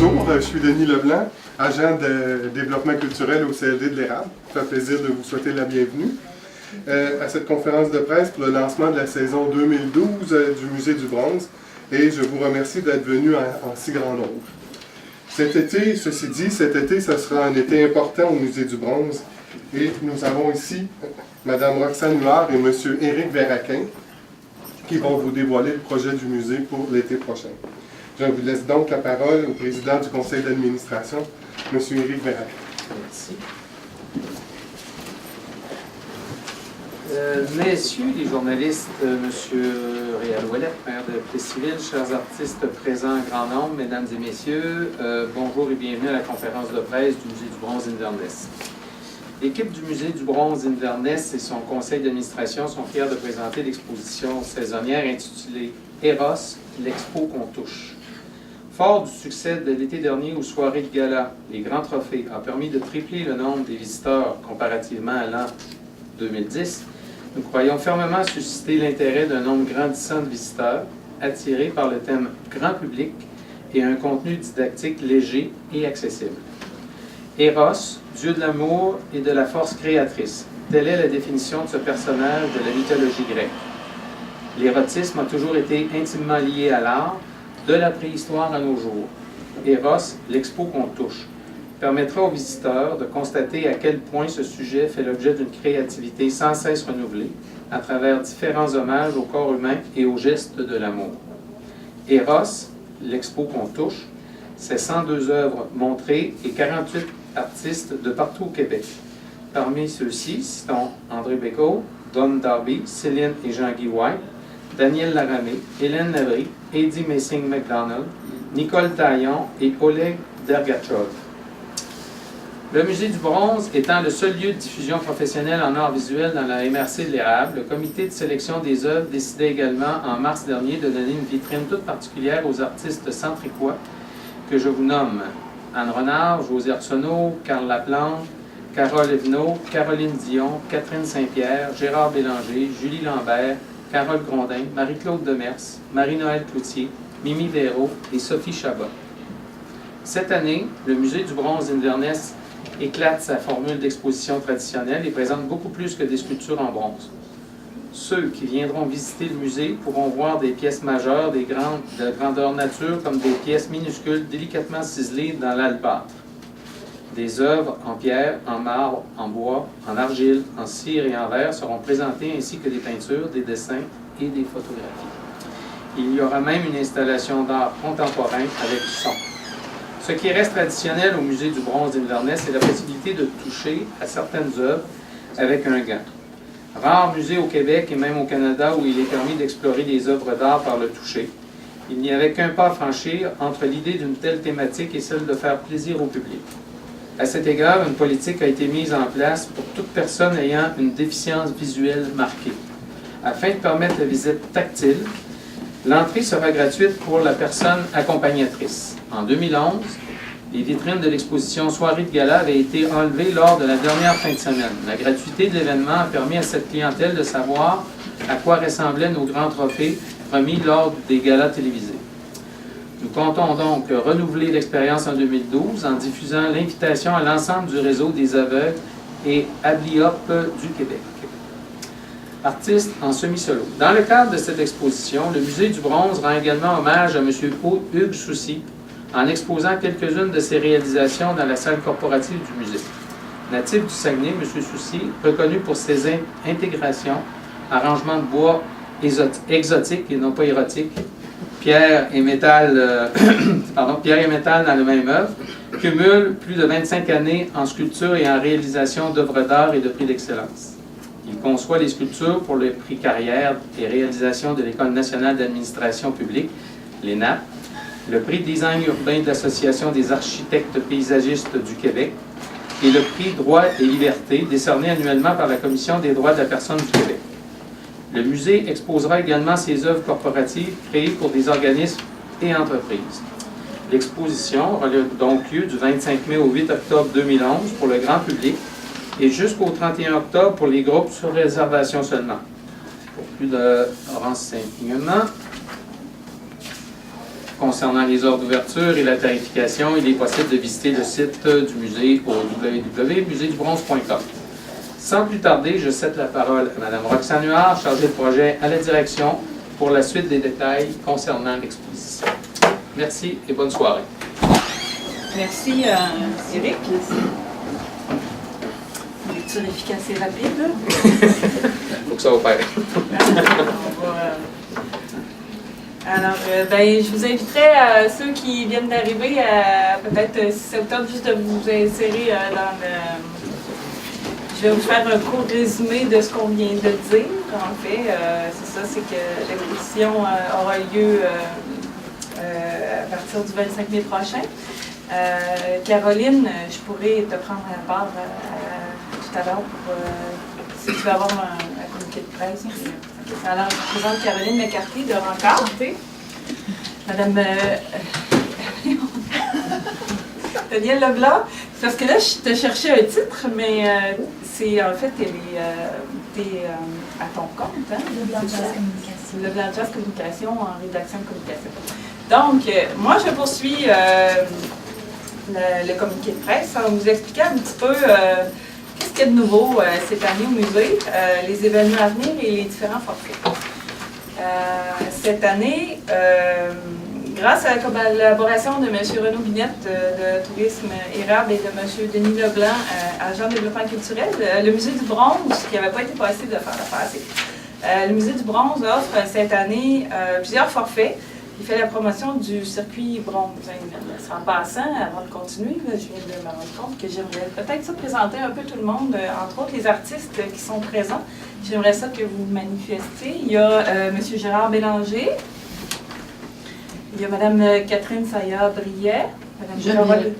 Bonjour, je suis Denis Leblanc, agent de développement culturel au CLD de l'Érable. Ça fait plaisir de vous souhaiter la bienvenue à cette conférence de presse pour le lancement de la saison 2012 du Musée du Bronze. Et je vous remercie d'être venu en si grand nombre. Cet été, ceci dit, ce sera un été important au Musée du Bronze. Et nous avons ici Mme Roxane Huard et M. Éric Verraquin qui vont vous dévoiler le projet du musée pour l'été prochain. Je vous laisse donc la parole au président du conseil d'administration, M. Éric Verraquin. Merci. Messieurs les journalistes, M. Réal Ouellet, maire de Plessisville, chers artistes présents en grand nombre, mesdames et messieurs, bonjour et bienvenue à la conférence de presse du Musée du Bronze Inverness. L'équipe du Musée du Bronze Inverness et son conseil d'administration sont fiers de présenter l'exposition saisonnière intitulée « Eros, l'expo qu'on touche ». Fort du succès de l'été dernier aux soirées de gala, les grands trophées a permis de tripler le nombre des visiteurs comparativement à l'an 2010, nous croyons fermement susciter l'intérêt d'un nombre grandissant de visiteurs, attirés par le thème grand public et un contenu didactique léger et accessible. Eros, dieu de l'amour et de la force créatrice, telle est la définition de ce personnage de la mythologie grecque. L'érotisme a toujours été intimement lié à l'art, de la préhistoire à nos jours. Eros, l'expo qu'on touche, permettra aux visiteurs de constater à quel point ce sujet fait l'objet d'une créativité sans cesse renouvelée à travers différents hommages au corps humain et aux gestes de l'amour. Eros, l'expo qu'on touche, c'est 102 œuvres montrées et 48 artistes de partout au Québec. Parmi ceux-ci, citons André Bécaud, Don Darby, Céline et Jean-Guy White, Daniel Laramée, Hélène Labrie, Eddie Messing-McDonald, Nicole Taillon et Oleg Dergachov. Le Musée du Bronze étant le seul lieu de diffusion professionnelle en art visuel dans la MRC de l'Érable, le comité de sélection des œuvres décidait également en mars dernier de donner une vitrine toute particulière aux artistes centricois que je vous nomme Anne Renard, José Arsenault, Carl Laplante, Carole Evenot, Caroline Dion, Catherine Saint-Pierre, Gérard Bélanger, Julie Lambert, Carole Grondin, Marie-Claude Demers, Marie-Noël Cloutier, Mimi Véraud et Sophie Chabot. Cette année, le Musée du Bronze Inverness éclate sa formule d'exposition traditionnelle et présente beaucoup plus que des sculptures en bronze. Ceux qui viendront visiter le musée pourront voir des pièces majeures de grandeur nature comme des pièces minuscules délicatement ciselées dans l'albâtre. Des œuvres en pierre, en marbre, en bois, en argile, en cire et en verre seront présentées ainsi que des peintures, des dessins et des photographies. Il y aura même une installation d'art contemporain avec son. Ce qui reste traditionnel au Musée du Bronze d'Inverness, c'est la possibilité de toucher à certaines œuvres avec un gant. Rare musée au Québec et même au Canada où il est permis d'explorer des œuvres d'art par le toucher. Il n'y avait qu'un pas à franchir entre l'idée d'une telle thématique et celle de faire plaisir au public. À cet égard, une politique a été mise en place pour toute personne ayant une déficience visuelle marquée. Afin de permettre la visite tactile, l'entrée sera gratuite pour la personne accompagnatrice. En 2011, les vitrines de l'exposition Soirée de gala avaient été enlevées lors de la dernière fin de semaine. La gratuité de l'événement a permis à cette clientèle de savoir à quoi ressemblaient nos grands trophées remis lors des galas télévisés. Nous comptons donc renouveler l'expérience en 2012 en diffusant l'invitation à l'ensemble du réseau des aveugles et Abliop du Québec. Artiste en semi-solo. Dans le cadre de cette exposition, le Musée du Bronze rend également hommage à M. Hugues Soucy en exposant quelques-unes de ses réalisations dans la salle corporative du musée. Natif du Saguenay, M. Soucy, reconnu pour ses intégrations, arrangements de bois exotiques et non pas érotiques, pierre et métal dans la même œuvre, cumule plus de 25 années en sculpture et en réalisation d'œuvres d'art et de prix d'excellence. Il conçoit les sculptures pour le prix carrière et réalisation de l'École nationale d'administration publique, l'ENAP, le prix design urbain de l'Association des architectes paysagistes du Québec et le prix droit et liberté décerné annuellement par la Commission des droits de la personne du Québec. Le musée exposera également ses œuvres corporatives créées pour des organismes et entreprises. L'exposition aura donc lieu du 25 mai au 8 octobre 2011 pour le grand public et jusqu'au 31 octobre pour les groupes sur réservation seulement. Pour plus de renseignements, concernant les heures d'ouverture et la tarification, il est possible de visiter le site du musée au www.musédubronze.com. Sans plus tarder, je cède la parole à Mme Roxane Huard, chargée de projet à la direction, pour la suite des détails concernant l'exposition. Merci et bonne soirée. Merci, Eric. Lecture efficace et rapide. Il faut que ça opère. Alors, je vous inviterai, ceux qui viennent d'arriver, à peut-être, si ça vous tente, juste de vous insérer dans le... Je vais vous faire un court résumé de ce qu'on vient de dire. En fait, c'est ça, c'est que l'exposition aura lieu à partir du 25 mai prochain. Caroline, je pourrais te prendre la part tout à l'heure pour si tu veux avoir un communiqué de presse. Alors, je présente Caroline McCarthy de Rencard. Madame Danielle Leblanc. Parce que là, je te cherchais un titre, mais c'est en fait, t'es à ton compte, hein? Leblanc Jazz Communication. Leblanc Jazz Communication en rédaction de communication. Donc, moi, je poursuis le communiqué de presse en vous expliquant un petit peu qu'est-ce qu'il y a de nouveau cette année au musée, les événements à venir et les différents forfaits. Cette année, grâce à la collaboration de M. Renaud Binette de Tourisme Érable et de M. Denis Leblanc, agent de développement culturel, le Musée du Bronze, qui n'avait pas été possible de faire la passée, le Musée du Bronze offre cette année plusieurs forfaits. Il fait la promotion du circuit bronze. En passant, avant de continuer, là, je viens de me rendre compte que j'aimerais peut-être ça présenter un peu tout le monde, entre autres les artistes qui sont présents. J'aimerais ça que vous manifestiez. Il y a M. Gérard Bélanger, il y a Mme Catherine Saya-Briet, Mme Carole...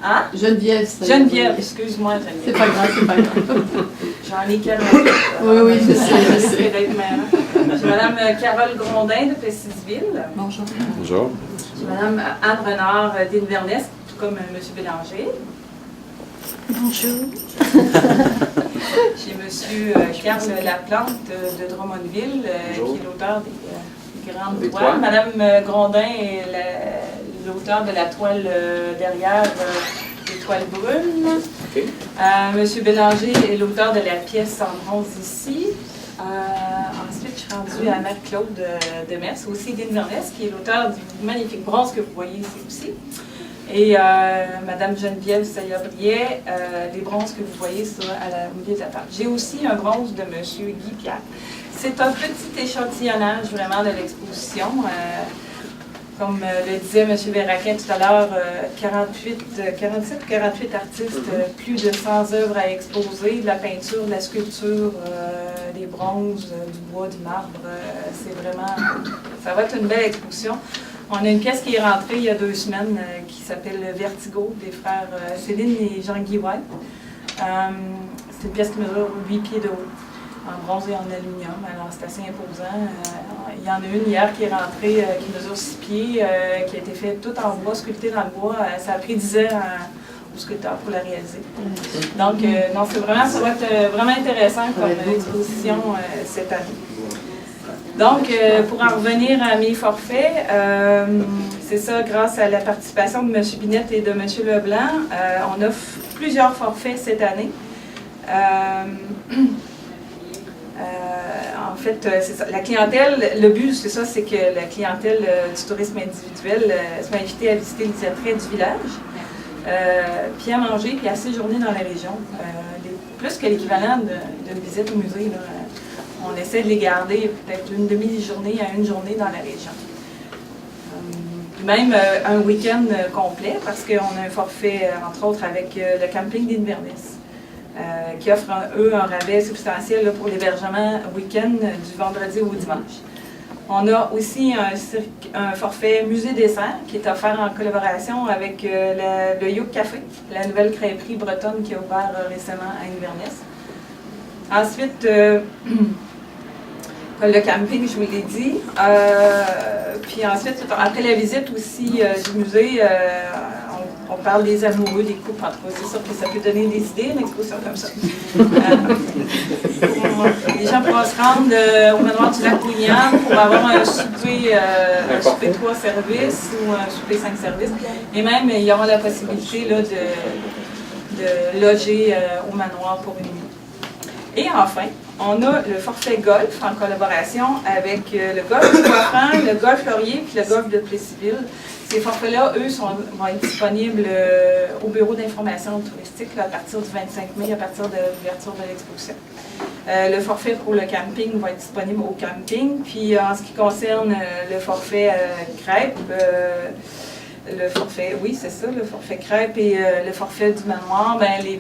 Hein? Geneviève. Geneviève, excuse-moi, Geneviève. C'est pas grave, c'est pas grave. J'en ai 48. Oui, je sais. J'ai Mme Carole Grondin de Plessisville. Bonjour. Bonjour. J'ai Mme Anne Renard d'Inverness, tout comme M. Bélanger. Bonjour. J'ai M. Carl Laplante de Drummondville, qui est l'auteur des grandes toiles. Mme Grondin est l'auteur de la toile derrière des toiles brunes. Okay. M. Bélanger est l'auteur de la pièce en bronze ici. Ensuite, je suis rendue à Marc-Claude Demers, aussi d'Inverness, qui est l'auteur du magnifique bronze que vous voyez ici aussi. Et Mme Geneviève Saya-Briet, les bronzes que vous voyez au milieu de la table. J'ai aussi un bronze de M. Guy Pierre. C'est un petit échantillonnage vraiment de l'exposition. Comme le disait M. Verraquet tout à l'heure, 47 ou 48 artistes, plus de 100 œuvres à exposer, de la peinture, de la sculpture, des bronzes, du bois, du marbre. C'est vraiment, ça va être une belle exposition. On a une pièce qui est rentrée il y a 2 semaines qui s'appelle Vertigo des frères Céline et Jean-Guy White. C'est une pièce qui mesure 8 pieds de haut, en bronze et en aluminium. Alors c'est assez imposant. Il y en a une hier qui est rentrée qui mesure 6 pieds, qui a été faite toute en bois, sculptée dans le bois. Ça a pris 10 ans au sculpteur pour la réaliser. Donc, non, ça va être vraiment intéressant comme exposition cette année. Donc, pour en revenir à mes forfaits, c'est ça, grâce à la participation de M. Binette et de M. Leblanc, on offre plusieurs forfaits cette année. En fait, c'est ça. La clientèle, le but, c'est ça, c'est que la clientèle du tourisme individuel soit invitée à visiter les attraits du village, puis à manger, puis à séjourner dans la région. Plus que l'équivalent d'une visite au musée, là, on essaie de les garder peut-être une demi-journée à une journée dans la région. Même un week-end complet, parce qu'on a un forfait, entre autres, avec le camping d'Inverness, qui offre, un rabais substantiel là, pour l'hébergement week-end du vendredi au dimanche. On a aussi un forfait musée dessert qui est offert en collaboration avec le Youk Café, la nouvelle crêperie bretonne qui a ouvert récemment à Inverness. Ensuite, le camping, je vous l'ai dit. Puis ensuite, après la visite aussi du musée, on parle des amoureux, des couples entre eux. C'est sûr que ça peut donner des idées, une exposition comme ça. Les gens pourront se rendre au manoir du Lac-Ouignard pour avoir un souper 3 services ou un souper 5 services. Et même, il y aura la possibilité là, de loger au manoir pour une nuit. Et enfin, on a le forfait golf en collaboration avec le golf de Poitras, le golf Laurier et le golf de Plessisville. Ces forfaits-là, eux, vont être disponibles au bureau d'information touristique là, à partir du 25 mai, à partir de l'ouverture de l'exposition. Le forfait pour le camping va être disponible au camping. Puis en ce qui concerne le forfait crêpes, le forfait, oui, c'est ça, le forfait crêpes et le forfait du manoir, ben, les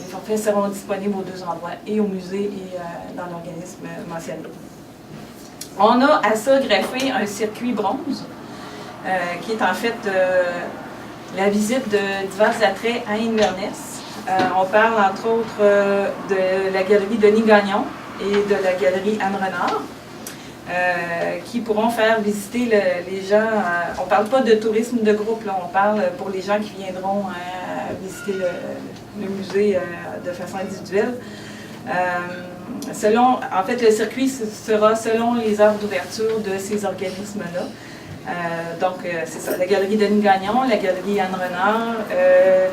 forfaits seront disponibles aux 2 endroits, et au musée et dans l'organisme mentionné. On a à ça greffé un circuit bronze, qui est en fait la visite de divers attraits à Inverness. On parle entre autres de la galerie Denis Gagnon et de la galerie Anne Renard. Qui pourront faire visiter les gens. On ne parle pas de tourisme de groupe, là, on parle pour les gens qui viendront visiter le musée de façon individuelle. En fait, le circuit sera selon les heures d'ouverture de ces organismes-là. C'est ça, la galerie Denis Gagnon, la galerie Anne Renard,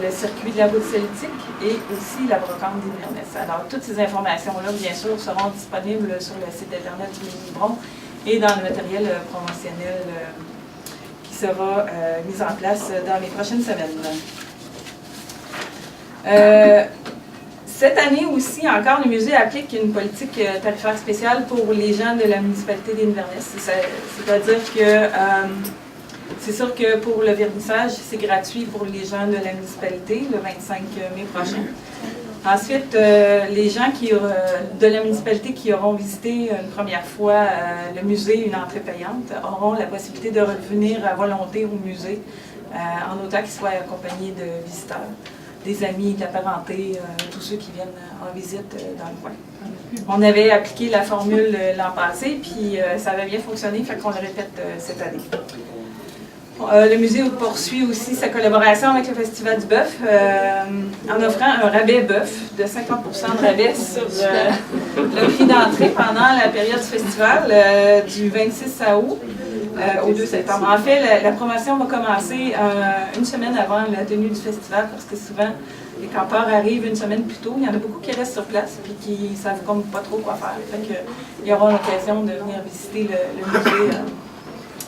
le circuit de la route celtique et aussi la brocante d'Inverness. Alors, toutes ces informations-là, bien sûr, seront disponibles sur le site internet du Mini-Bron et dans le matériel promotionnel qui sera mis en place dans les prochaines semaines. Cette année aussi, encore, le musée applique une politique tarifaire spéciale pour les gens de la municipalité d'Inverness. C'est-à-dire que c'est sûr que pour le vernissage, c'est gratuit pour les gens de la municipalité le 25 mai prochain. Ensuite, les gens de la municipalité qui auront visité une première fois le musée, une entrée payante, auront la possibilité de revenir à volonté au musée, en autant qu'ils soient accompagnés de visiteurs, des amis, de la parenté, tous ceux qui viennent en visite dans le coin. On avait appliqué la formule l'an passé, puis ça avait bien fonctionné, fait qu'on le répète cette année. Le musée poursuit aussi sa collaboration avec le Festival du Bœuf en offrant un rabais bœuf de 50% de rabais sur le prix d'entrée pendant la période du festival du 26 août au 2 septembre. En fait, la promotion va commencer une semaine avant la tenue du festival parce que souvent les campeurs arrivent une semaine plus tôt. Il y en a beaucoup qui restent sur place et qui ne savent comme pas trop quoi faire. Ils auront l'occasion de venir visiter le musée.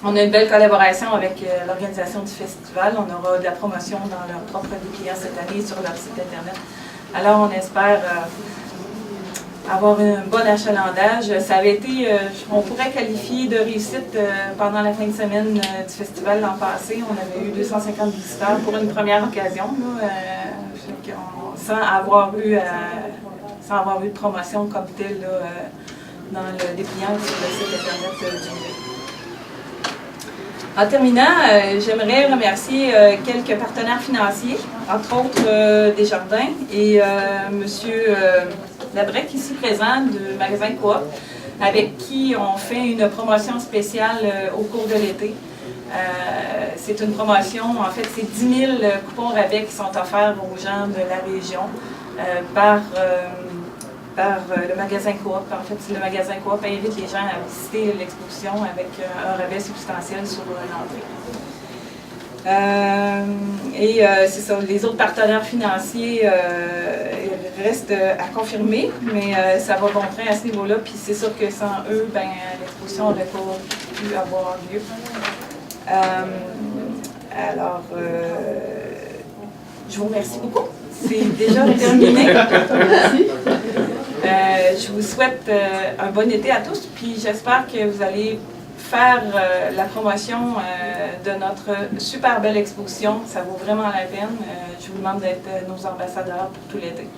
On a une belle collaboration avec l'organisation du festival. On aura de la promotion dans leur propre dépliant cette année sur leur site internet. Alors, on espère avoir un bon achalandage. Ça avait été, on pourrait qualifier de réussite pendant la fin de semaine du festival l'an passé. On avait eu 250 visiteurs pour une première occasion, sans avoir eu de promotion comme telle dans le dépliant sur le site internet du musée. En terminant, j'aimerais remercier quelques partenaires financiers, entre autres Desjardins et M. Labrec, ici présent, du magasin Coop, avec qui on fait une promotion spéciale au cours de l'été. C'est une promotion, en fait, c'est 10 000 coupons rabais qui sont offerts aux gens de la région par le magasin Coop. En fait, le magasin Coop invite les gens à visiter l'exposition avec un rabais substantiel sur l'entrée. C'est ça, les autres partenaires financiers restent à confirmer, mais ça va bon train à ce niveau-là. Puis c'est sûr que sans eux, l'exposition n'aurait pas pu avoir lieu. Je vous remercie beaucoup. C'est déjà terminé. Merci. Je vous souhaite un bon été à tous, puis j'espère que vous allez faire la promotion de notre super belle exposition. Ça vaut vraiment la peine. Je vous demande d'être nos ambassadeurs pour tout l'été.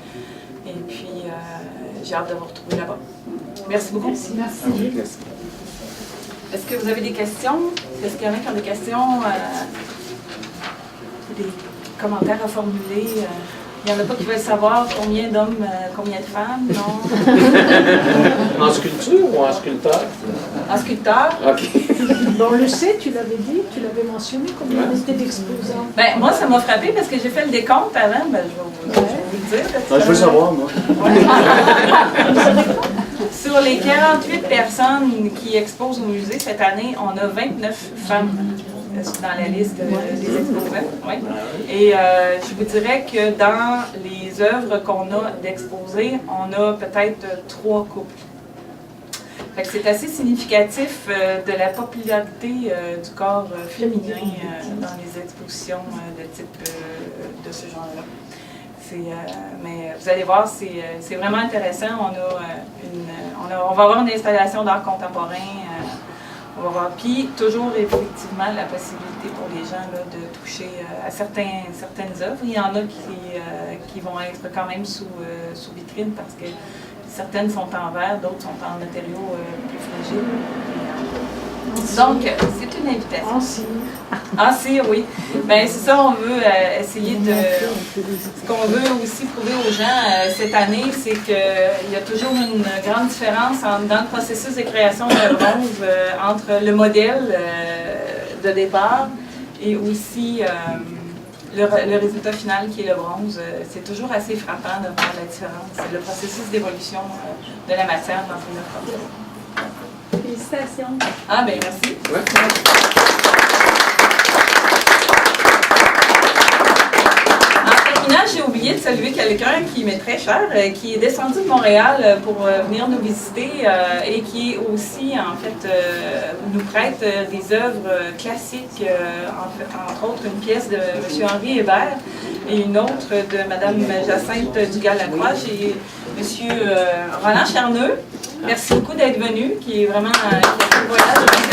Et puis, j'ai hâte de vous retrouver là-bas. Merci beaucoup. Merci. Est-ce que vous avez des questions? Est-ce qu'il y en a qui ont des questions? Des commentaires à formuler? Il n'y en a pas qui veulent savoir combien d'hommes, combien de femmes, non? En sculpture ou en sculpteur? en sculpteur. OK. Bon, on le sait, tu l'avais dit, tu l'avais mentionné, combien il était d'exposants? Ben, moi, ça m'a frappé parce que j'ai fait le décompte avant. Ben, je vais vous le dire. Je veux savoir, moi. Sur les 48 personnes qui exposent au musée cette année, on a 29 femmes dans la liste des exposants. Oui. Et je vous dirais que dans les œuvres qu'on a d'exposer, on a peut-être 3 couples. Fait que c'est assez significatif de la popularité du corps féminin dans les expositions de type de ce genre-là. Mais vous allez voir, c'est vraiment intéressant. On va avoir une installation d'art contemporain. On va voir. Puis, toujours effectivement la possibilité pour les gens là, de toucher à certaines œuvres. Il y en a qui vont être quand même sous vitrine parce que certaines sont en verre, d'autres sont en matériaux plus fragiles. Donc, c'est une invitation. En cire. En cire, oui. Bien, c'est ça, on veut essayer de... Ce qu'on veut aussi prouver aux gens cette année, c'est qu'il y a toujours une grande différence dans le processus de création de bronze entre le modèle de départ et aussi le résultat final qui est le bronze. C'est toujours assez frappant de voir la différence. C'est le processus d'évolution de la matière dans une œuvre comme ça. Félicitations. Ah, bien, merci. Ouais. En terminant, j'ai oublié de saluer quelqu'un qui m'est très cher, qui est descendu de Montréal pour venir nous visiter et qui aussi, en fait, nous prête des œuvres classiques, entre autres une pièce de M. Henri Hébert et une autre de Mme Jacinthe Dugal-Lacroix. J'ai M. Roland Cherneux. Merci beaucoup d'être venu, qui est vraiment qui a fait le voyage.